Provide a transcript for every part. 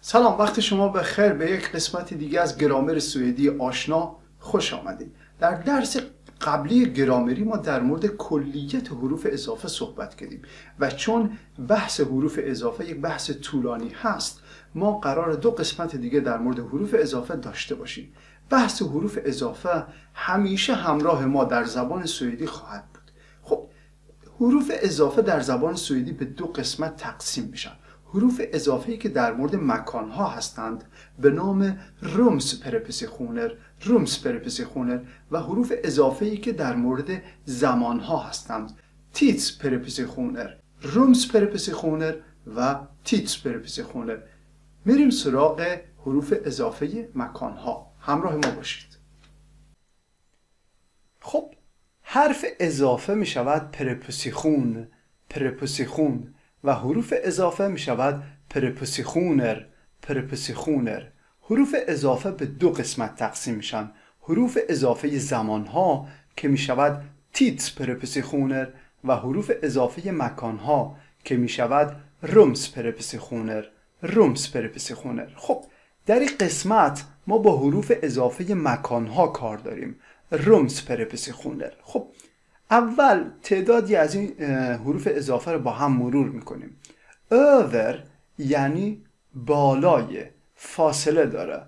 سلام، وقت شما بخیر. به یک قسمت دیگه از گرامر سوئدی آشنا خوش آمدید. در درس قبلی گرامری ما در مورد کلیت حروف اضافه صحبت کردیم و چون بحث حروف اضافه یک بحث طولانی هست، ما قرار دو قسمت دیگه در مورد حروف اضافه داشته باشیم. بحث حروف اضافه همیشه همراه ما در زبان سوئدی خواهد بود. خب، حروف اضافه در زبان سوئدی به دو قسمت تقسیم میشن. حروف اضافه‌ای که در مورد مکانها هستند به نام رومس پرپسیخونر و حروف اضافه‌ای که در مورد زمانها هستند تیتس پرپسیخونر، رومس پرپسیخونر و تیتس پرپسیخونر. میریم سراغ حروف اضافه مکانها. همراه ما باشید. خب، حرف اضافه می شود پرپسیخون و حروف اضافه می شود پرپسیخونر. حروف اضافه به دو قسمت تقسیم میشن. حروف اضافه زمانها که می شود تیتس پرپسیخونر و حروف اضافه مکانها که می شود رومس پرپسیخونر. خب، در این قسمت ما با حروف اضافه مکانها کار داریم، رومس پرپسیخونر. خب، اول تعدادی از این حروف اضافه رو با هم مرور میکنیم. över یعنی بالای، فاصله داره.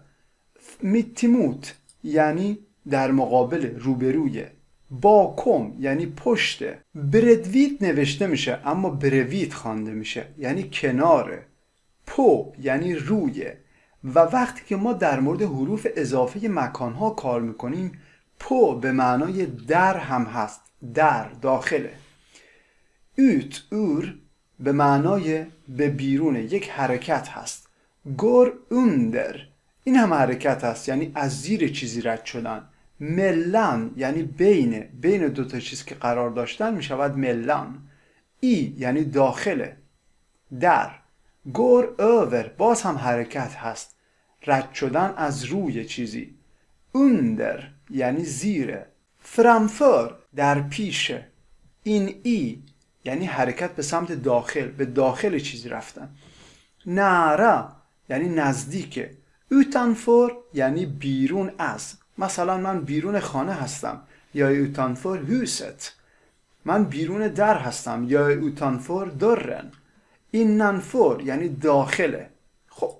میتیموت یعنی در مقابل، روبروی. باکم یعنی پشت. بردویت نوشته میشه اما برویت خوانده میشه، یعنی کناره. پو یعنی روی. و وقتی که ما در مورد حروف اضافه مکانها کار میکنیم، پو به معنای در هم هست، در، داخله. ور به معنای به بیرونه، یک حرکت هست. گور اوندر این هم حرکت هست، یعنی از زیر چیزی رد شدن. ملان یعنی بین دو تا چیز که قرار داشتن می شود ملان. ای یعنی داخله، در. گور اوور باز هم حرکت هست، رد شدن از روی چیزی. اوندر یعنی زیره. فرامفور در پیشه. این ای یعنی حرکت به سمت داخل، به داخل چیزی رفتن. نارا یعنی نزدیکه. اوتانفور یعنی بیرون از. مثلا من بیرون خانه هستم، یا اوتانفور هوست. من بیرون در هستم، یا اوتانفور دورن. ایننفور یعنی داخله. خب،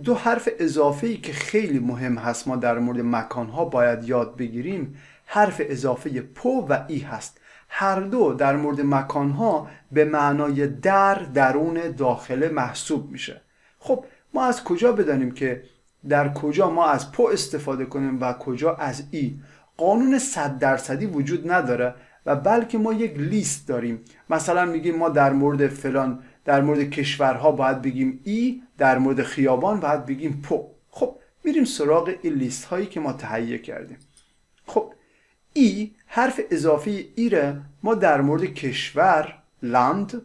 دو حرف اضافه‌ای که خیلی مهم هست ما در مورد مکانها باید یاد بگیریم، حرف اضافه پو و ای هست. هر دو در مورد مکانها به معنای در، درون، داخله محسوب میشه. خب، ما از کجا بدانیم که در کجا ما از پو استفاده کنیم و کجا از ای؟ قانون 100% وجود نداره و بلکه ما یک لیست داریم. مثلا میگیم ما در مورد فلان، در مورد کشورها باید بگیم ای، در مورد خیابان باید بگیم پو. خب، میریم سراغ این لیست هایی که ما تهیه کردیم. خب، ای حرف اضافه ایره ما در مورد کشور، لاند،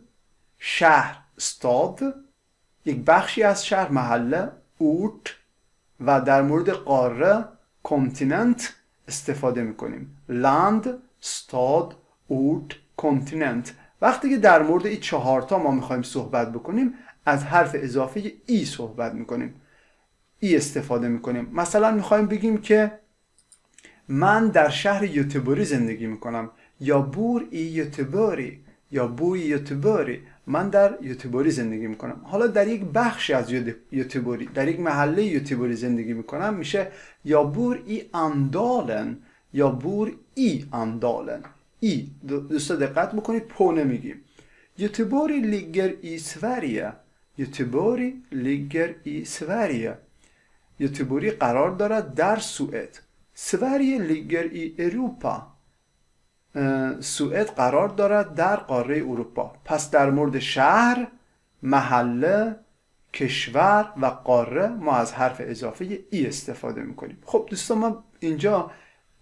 شهر، استاد، یک بخشی از شهر، محله، اورت، و در مورد قاره، کنتیننت استفاده میکنیم. لاند، استاد، اورت، کنتیننت. وقتی که در مورد این چهارتا ما میخوایم صحبت بکنیم، از حرف اضافه ای صحبت میکنیم، ای استفاده میکنیم. مثلا میخوایم بگیم که من در شهر یوتیبوری زندگی میکنم، یا بور ای یوتیبوری، یا بوی یوتیبوری، من در یوتیبوری زندگی میکنم. حالا در یک بخشی از یوتیبوری، در یک محله یوتیبوری زندگی میکنم، میشه یا بور ای اندالن، یا بور ای اندالن. ای دوستا دقت بکنید، پو نمیگیم. یوتیبوری لیگر ای سوریه، یوتیبوری لیگر ای سوریه. یوتیبوری قرار دارد در سوئد. سوریه لیگر ای اروپا، سوئد قرار دارد در قاره اروپا. پس در مورد شهر، محله، کشور و قاره ما از حرف اضافه ای استفاده میکنیم. خب دوستان، ما اینجا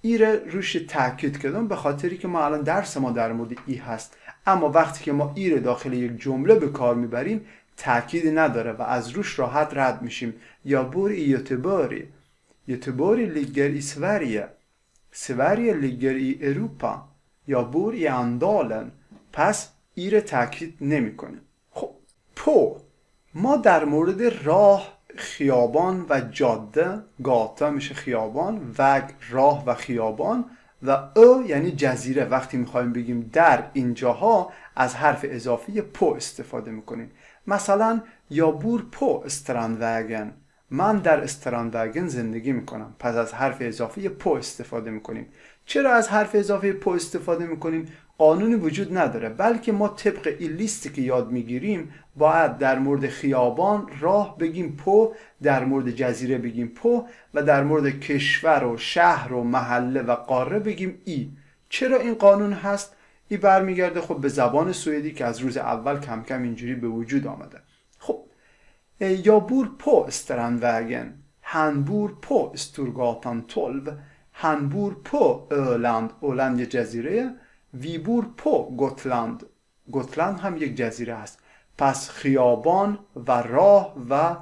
ای رو روش تاکید کردم به خاطری که ما الان درس ما در مورد ای هست، اما وقتی که ما ای رو داخل یک جمله به کار میبریم تاکید نداره و از روش راحت رد میشیم. یا بور ای یوتیبوری، یوتیبوری لیگر ای سوریه، سوریه لیگر ای اروپا، یا بور ای اندالن. پس ای رو تاکید نمی کنیم. خب، پو ما در مورد راه، خیابان و جاده، گاتا میشه خیابان، وگ راه و خیابان، و او یعنی جزیره، وقتی میخوایم بگیم در اینجاها از حرف اضافی پو استفاده میکنیم. مثلا یا بور پو استراندوگن، من در استراندوگن زندگی میکنم، پس از حرف اضافی پو استفاده میکنیم. چرا از حرف اضافی پو استفاده میکنیم؟ قانونی وجود نداره، بلکه ما طبق این لیستی که یاد میگیریم باید در مورد خیابان راه بگیم پو، در مورد جزیره بگیم پو، و در مورد کشور و شهر و محله و قاره بگیم ای. چرا این قانون هست؟ این برمیگرده خب به زبان سوئدی که از روز اول کم کم اینجوری به وجود آمده. خب یا بور پو استراندوگن، han bor på Storgatan 12, han bor på Öland، اولند یه جزیره، vi bor på Gotland، گوتلند هم یک جزیره هست. پس خیابان و راه و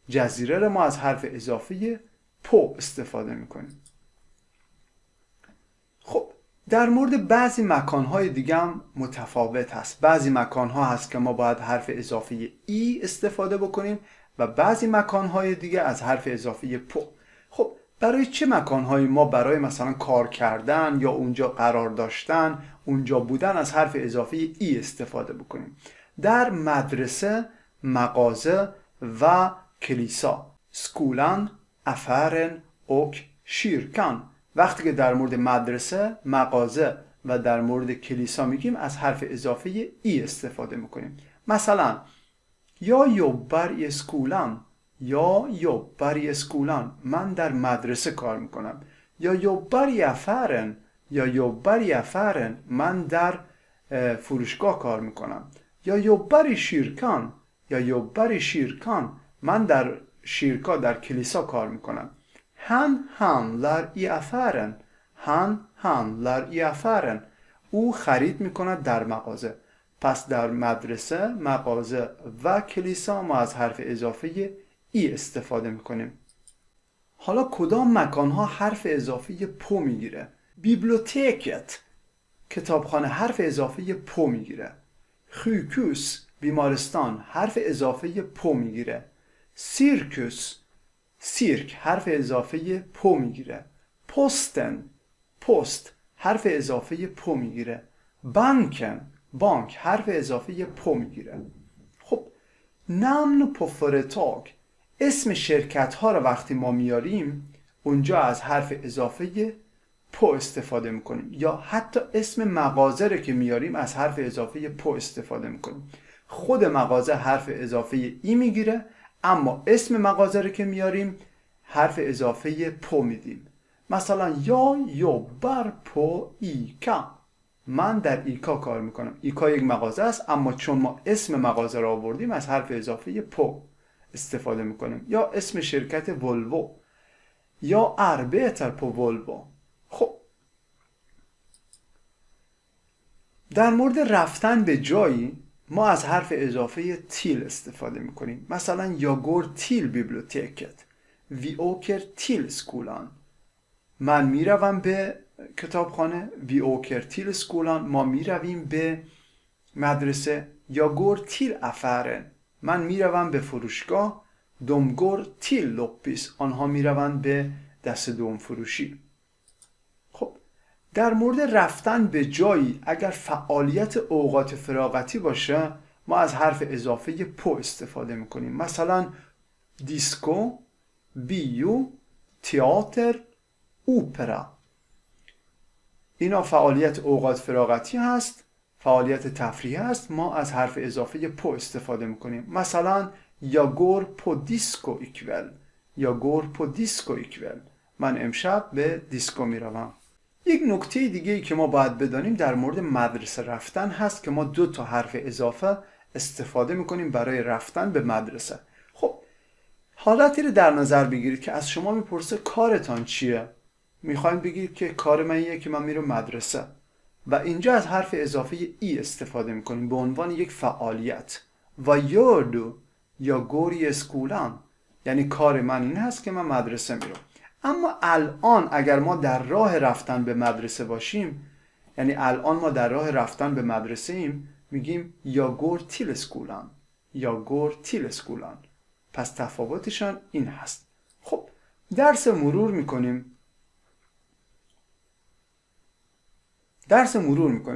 جزیره رو ما از حرف اضافی پو استفاده میکنیم. خب در مورد بعضی مکانهای دیگه هم متفاوت هست. بعضی مکانها هست که ما باید حرف اضافی ای استفاده بکنیم و بعضی مکانهای دیگه از حرف اضافی پو. خب برای چه مکانهایی ما برای مثلا کار کردن یا اونجا قرار داشتن، اونجا بودن از حرف اضافی ای استفاده بکنیم؟ در مدرسه، مغازه و کلیسا، سکولان، افرن، اوک، شیرکان. وقتی که در مورد مدرسه، مغازه و در مورد کلیسا میگیم از حرف اضافه ای استفاده میکنیم. مثلا یا jobbar i skolan، یا jobbar i skolan، من در مدرسه کار میکنم. یا jobbar i affären، یا jobbar i affären، من در فروشگاه کار میکنم. یا jobbar i kyrkan، یا jobbar i kyrkan، من در شیرکا، در کلیسا کار میکنم. Han handlar i affären، han handlar i affären، او خرید میکند در مغازه. پس در مدرسه، مغازه و کلیسا ما از حرف اضافه ای استفاده میکنیم. حالا کدام مکانها حرف اضافه پو میگیره؟ بیبلیوتکت، کتابخانه، حرف اضافه پو میگیره. خیکوس، بیمارستان، حرف اضافه پو میگیره. سیرکوس، سیرک، حرف اضافه پو میگیره. پستن، پست، حرف اضافه پو میگیره. بانکن، بانک، حرف اضافه پو میگیره. خب namn på företag، اسم شرکت ها رو وقتی ما میاریم اونجا از حرف اضافه پو استفاده میکنیم، یا حتی اسم مغازه رو که میاریم از حرف اضافه پو استفاده میکنیم. خود مغازه حرف اضافه ای میگیره، اما اسم مغازه رو که میاریم حرف اضافه پو میدیم. مثلا یا jobbar på ICA، من در ایکا کار میکنم. ایکا یک مغازه است، اما چون ما اسم مغازه را آوردیم از حرف اضافه پو استفاده میکنیم. یا اسم شرکت ولوو، یا arbetar på ولوو. خب در مورد رفتن به جایی ما از حرف اضافه تیل استفاده میکنیم. مثلا jag går till biblioteket، vi åker till skolan، من میروم به کتابخانه، vi åker till skolan، ما میرویم به مدرسه. jag går till affären، من میروم به فروشگاه. de går till loppis، آنها میروند به دست دوم فروشی. خب در مورد رفتن به جایی اگر فعالیت اوقات فراغتی باشه ما از حرف اضافه پو استفاده میکنیم. مثلا دیسکو، بیو، تئاتر، اوپرا. اینا فعالیت اوقات فراغتی هست، فعالیت تفریحی هست، ما از حرف اضافه پو استفاده میکنیم. مثلا jag går på disco ikväll، jag går på disco ikväll، من امشب به دیسکو میروم. یک نکته دیگه که ما باید بدانیم در مورد مدرسه رفتن هست که ما 2 حرف اضافه استفاده میکنیم برای رفتن به مدرسه. خب حالتی رو در نظر بگیرید که از شما میپرسه کارتان چیه؟ میخواین بگید که کار من اینه که من میرم مدرسه، و اینجا از حرف اضافه ای استفاده میکنیم به عنوان یک فعالیت. و یادو یا گوری اسکولان، یعنی کار من این هست که من مدرسه میرم. اما الان اگر ما در راه رفتن به مدرسه باشیم، یعنی الان ما در راه رفتن به مدرسه ایم، میگیم یا گور تیل اسکولان، یا گور تیل اسکولان. پس تفاوتشان این هست. خب درس مرور میکنیم.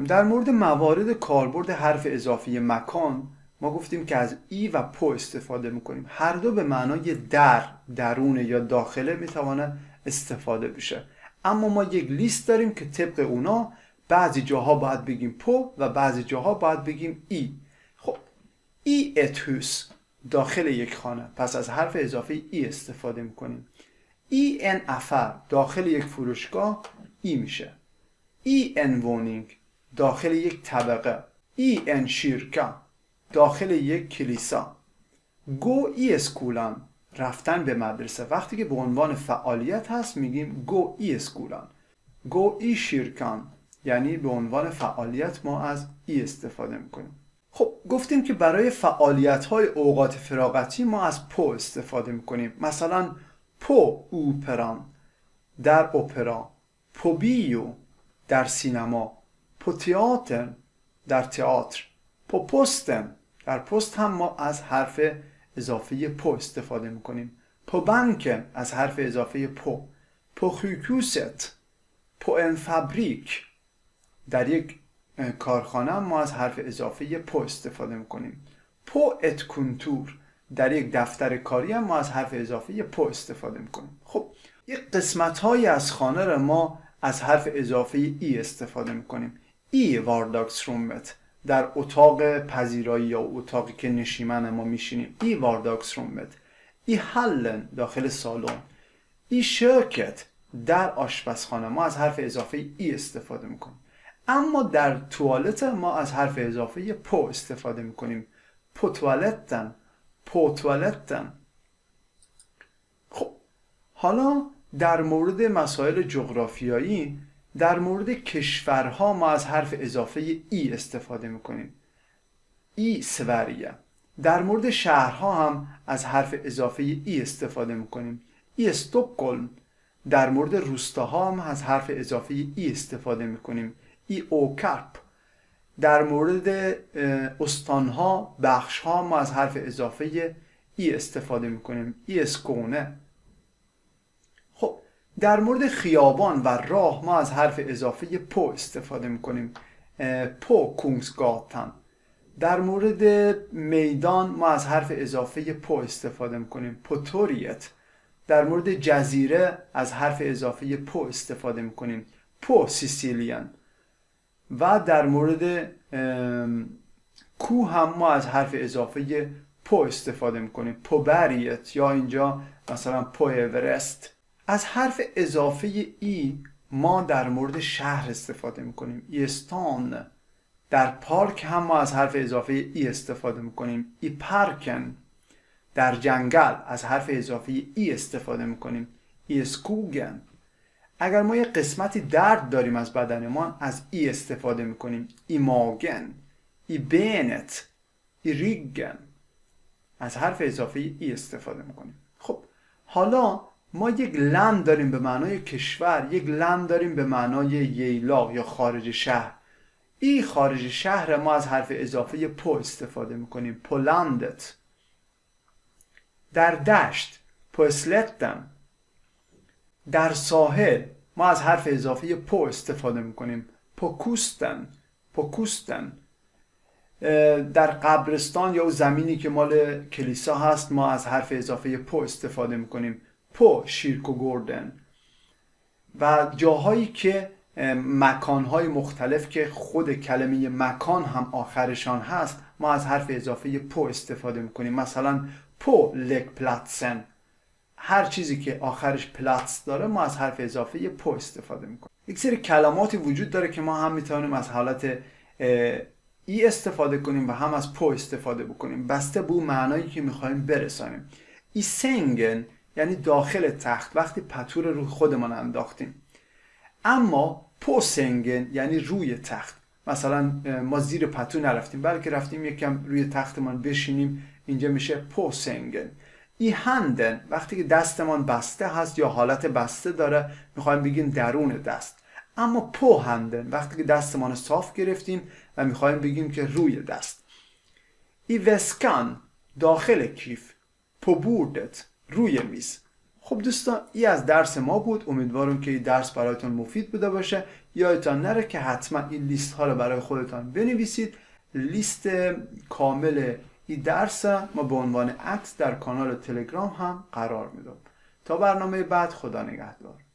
در مورد موارد کاربرد حرف اضافی مکان ما گفتیم که از ای و پو استفاده میکنیم. هر دو به معنای در، درون یا داخله میتواند استفاده بشه. اما ما یک لیست داریم که طبق اونا بعضی جاها باید بگیم پو و بعضی جاها باید بگیم ای. خب ای اتوس داخل یک خانه، پس از حرف اضافه ای استفاده میکنیم. ای ان افر داخل یک فروشگاه ای میشه. ای ان وونینگ داخل یک طبقه. ای ان شیرکا داخل یک کلیسا. گو ای اسکولان رفتن به مدرسه. وقتی که به عنوان فعالیت هست میگیم گو ای اسکولان. گو ای شیرکان یعنی به عنوان فعالیت ما از ای استفاده میکنیم. خب گفتیم که برای فعالیت‌های اوقات فراغتی ما از پو استفاده میکنیم. مثلا پو اوپران در اپرا، پو بیو در سینما، پو تئاتر در تئاتر، پو پستن در پست هم ما از حرف اضافه پو استفاده میکنیم. پو بانکن از حرف اضافه پو. پو خیکوست، پو ان فابریک در یک کارخانه ما از حرف اضافه پو استفاده میکنیم. پو ات کنتور در یک دفتر کاری هم ما از حرف اضافه پو استفاده میکنیم. خب یک قسمت های از خانه را ما از حرف اضافه ای استفاده میکنیم. ای وارداکسرومت در اتاق پذیرایی یا اتاقی که نشیمن ما میشینیم. ای وارداکسرومت. ای هالن داخل سالن. ای شرکت در آشپزخانه ما از حرف اضافه ای استفاده میکنیم. اما در توالت ما از حرف اضافه پو استفاده میکنیم. پو توالتن، پو توالتن. خب حالا در مورد مسائل جغرافیایی، در مورد کشورها ما از حرف اضافه ای استفاده میکنیم. ای سوریه. در مورد شهرها هم از حرف اضافه ای استفاده میکنیم. ای استکهلم. در مورد روستاها هم از حرف اضافه ای استفاده میکنیم. ای اوکارپ. در مورد استانها، بخشها ما از حرف اضافه ای استفاده میکنیم. ای اسکونه. خب در مورد خیابان و راه ما از حرف اضافه پو استفاده میکنیم. پو کونگسگاتن. در مورد میدان ما از حرف اضافه پو استفاده میکنیم. پوتوریت. در مورد جزیره از حرف اضافه پو استفاده میکنیم. پو سیسیلیان. و در مورد کوه هم ما از حرف اضافه پو استفاده میکنیم. پو بریت یا اینجا مثلا پو اورست. از حرف اضافه ای ما در مورد شهر استفاده میکنیم. ایستان. در پارک هم ما از حرف اضافه ای استفاده میکنیم. ای پارکن. در جنگل از حرف اضافه ای استفاده میکنیم. ای اسکوگن. اگر ما یه قسمتی درد داریم از بدن ما از ای استفاده میکنیم. ای ماگن. ای بینت. ای ریگن. از حرف اضافه ای استفاده میکنیم. خب حالا ما یک لند داریم به معنای کشور، یک لند داریم به معنای ییلاق یا خارج شهر. ای خارج شهر ما از حرف اضافه پو استفاده میکنیم. پولندت. در دشت پوسلتن. در ساحل ما از حرف اضافه پو استفاده میکنیم. پوکوستن. پوکوستن. در قبرستان یا زمینی که مال کلیسا هست ما از حرف اضافه پو استفاده میکنیم. پو شیرکوگوردن. و جاهایی که مکانهای مختلف که خود کلمه مکان هم آخرشان هست ما از حرف اضافه پو استفاده میکنیم. مثلا پو لک پلاتسن. هر چیزی که آخرش پلاتس داره ما از حرف اضافه پو استفاده میکنیم. یک سری کلماتی وجود داره که ما هم میتونیم از حالت ای استفاده کنیم و هم از پو استفاده بکنیم بسته به معنایی که میخوایم برسانیم. ای سنگن یعنی داخل تخت وقتی پتو رو روی خودمان انداختیم. اما پو سنگن یعنی روی تخت. مثلا ما زیر پتو نرفتیم بلکه رفتیم یکم روی تختمان بشینیم. اینجا میشه پو سنگن. ای هندن وقتی که دستمان بسته هست یا حالت بسته داره میخوایم بگیم درون دست. اما پو هندن وقتی که دستمان صاف گرفتیم و میخوایم بگیم که روی دست. ای وسکان داخل کیف، på bordet، روی میز. خب دوستان این از درس ما بود. امیدوارم که این درس برایتان مفید بوده باشه. یادتان نره که حتما این لیست ها رو برای خودتان بنویسید. لیست کامل این درس ما به عنوان عکس در کانال تلگرام هم قرار میدم. تا برنامه بعد، خدا نگهدار.